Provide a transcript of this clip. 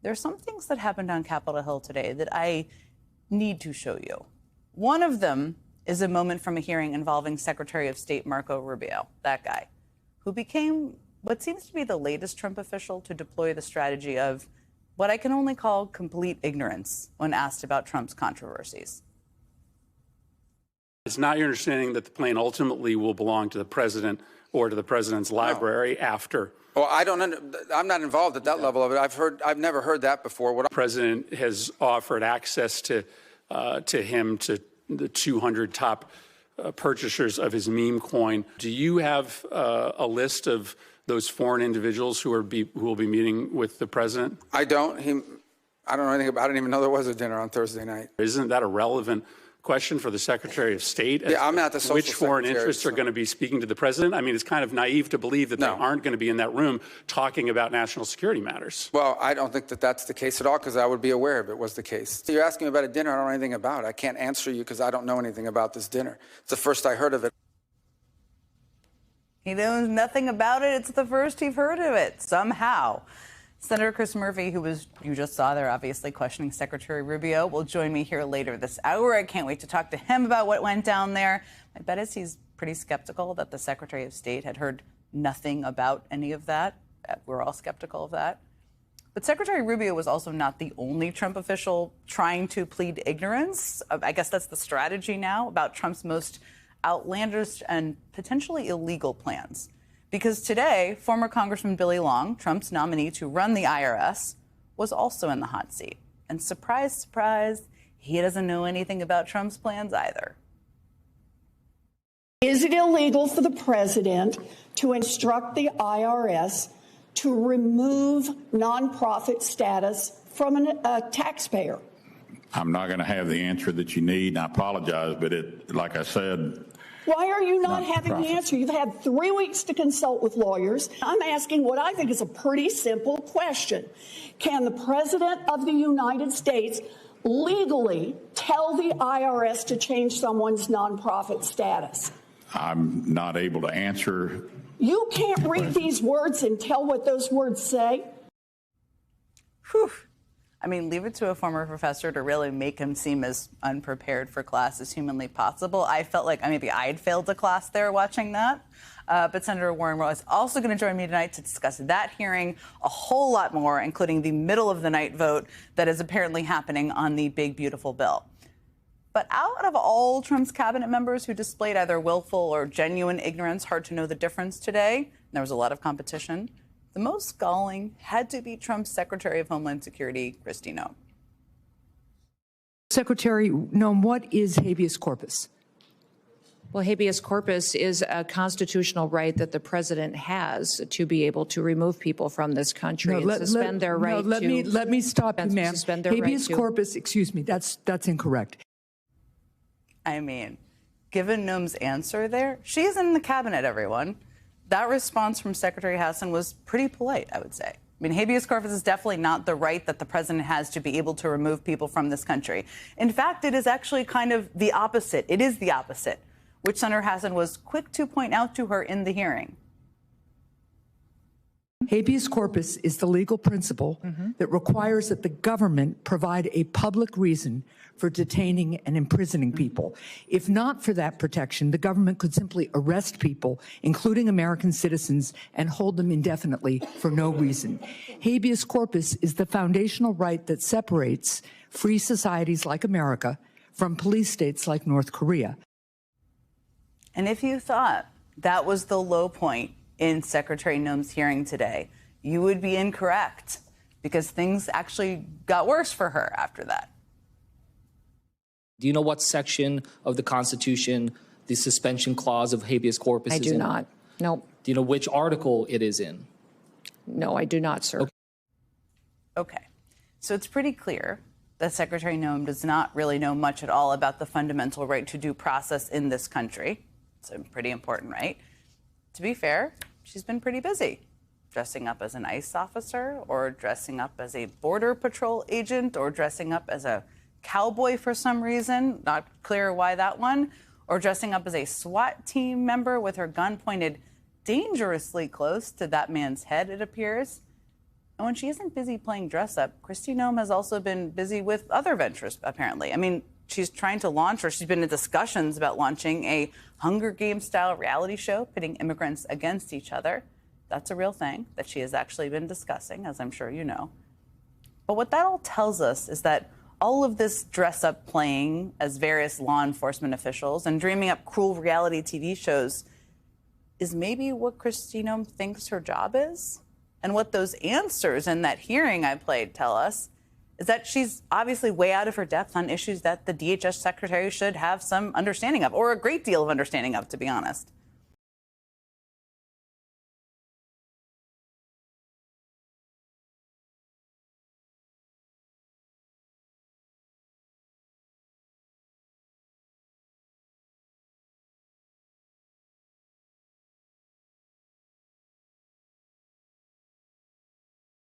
There are some things that happened on Capitol Hill today that I need to show you. One of them is a moment from a hearing involving Secretary of State Marco Rubio, that guy, who became what seems to be the latest Trump official to deploy the strategy of what I can only call complete ignorance when asked about Trump's controversies. It's not your understanding that the plane ultimately will belong to the president or to the president's library after. Well, I'm not involved at that level of it. I've never heard that before. The president has offered access to him, to the 200 top purchasers of his meme coin. Do you have a list of those foreign individuals who will be meeting with the president? I don't. I don't know anything about it. I didn't even know there was a dinner on Thursday night. Isn't that a relevant question for the Secretary of State? Yeah, I'm not the social Which foreign secretary, interests are going to be speaking to the president? I mean, it's kind of naive to believe that they aren't going to be in that room talking about national security matters. Well, I don't think that that's the case at all, because I would be aware if it was the case. So you're asking me about a dinner I don't know anything about. I can't answer you because I don't know anything about this dinner. It's the first I heard of it. He knows nothing about it. It's the first he've heard of it, somehow. Senator Chris Murphy, who you just saw there, obviously questioning Secretary Rubio, will join me here later this hour. I can't wait to talk to him about what went down there. My bet is he's pretty skeptical that the Secretary of State had heard nothing about any of that. We're all skeptical of that. But Secretary Rubio was also not the only Trump official trying to plead ignorance. I guess that's the strategy now about Trump's most outlandish and potentially illegal plans. Because today, former Congressman Billy Long, Trump's nominee to run the IRS, was also in the hot seat. And surprise, surprise, he doesn't know anything about Trump's plans either. Is it illegal for the president to instruct the IRS to remove nonprofit status from a taxpayer? I'm not going to have the answer that you need, and I apologize, but like I said, why are you not having the answer? You've had 3 weeks to consult with lawyers. I'm asking what I think is a pretty simple question. Can the President of the United States legally tell the IRS to change someone's nonprofit status? I'm not able to answer. You can't read these words and tell what those words say? Whew. I mean, leave it to a former professor to really make him seem as unprepared for class as humanly possible. I felt like maybe I'd failed a class there watching that. But Senator Warren is also going to join me tonight to discuss that hearing, a whole lot more, including the middle of the night vote that is apparently happening on the big, beautiful bill. But out of all Trump's cabinet members who displayed either willful or genuine ignorance, hard to know the difference today, there was a lot of competition. The most galling had to be Trump's Secretary of Homeland Security, Kristi Noem. Secretary Noem, what is habeas corpus? Well, habeas corpus is a constitutional right that the president has to be able to remove people from this country and suspend their right let me stop you, ma'am. Habeas corpus, excuse me, that's incorrect. I mean, given Noem's answer there, she's in the cabinet, everyone. That response from Secretary Hassan was pretty polite, I would say. I mean, habeas corpus is definitely not the right that the president has to be able to remove people from this country. In fact, it is actually kind of the opposite. It is the opposite, which Senator Hassan was quick to point out to her in the hearing. Habeas corpus is the legal principle that requires that the government provide a public reason for detaining and imprisoning people. If not for that protection, the government could simply arrest people, including American citizens, and hold them indefinitely for no reason. Habeas corpus is the foundational right that separates free societies like America from police states like North Korea. And if you thought that was the low point in Secretary Noem's hearing today, you would be incorrect, because things actually got worse for her after that. Do you know what section of the Constitution the suspension clause of habeas corpus is in? I do not. No. Do you know which article it is in? No, I do not, sir. Okay. So it's pretty clear that Secretary Noem does not really know much at all about the fundamental right to due process in this country. It's a pretty important right. To be fair, she's been pretty busy, dressing up as an ICE officer, or dressing up as a Border Patrol agent, or dressing up as a cowboy for some reason, not clear why that one, or dressing up as a SWAT team member with her gun pointed dangerously close to that man's head, it appears. And when she isn't busy playing dress up, Kristi Noem has also been busy with other ventures, apparently. I mean, she's trying to launch, or she's been in discussions about launching a Hunger Games-style reality show pitting immigrants against each other. That's a real thing that she has actually been discussing, as I'm sure you know. But what that all tells us is that all of this dress-up playing as various law enforcement officials and dreaming up cruel reality TV shows is maybe what Kristi Noem thinks her job is. And what those answers in that hearing I played tell us is that she's obviously way out of her depth on issues that the DHS secretary should have some understanding of, or a great deal of understanding of, to be honest.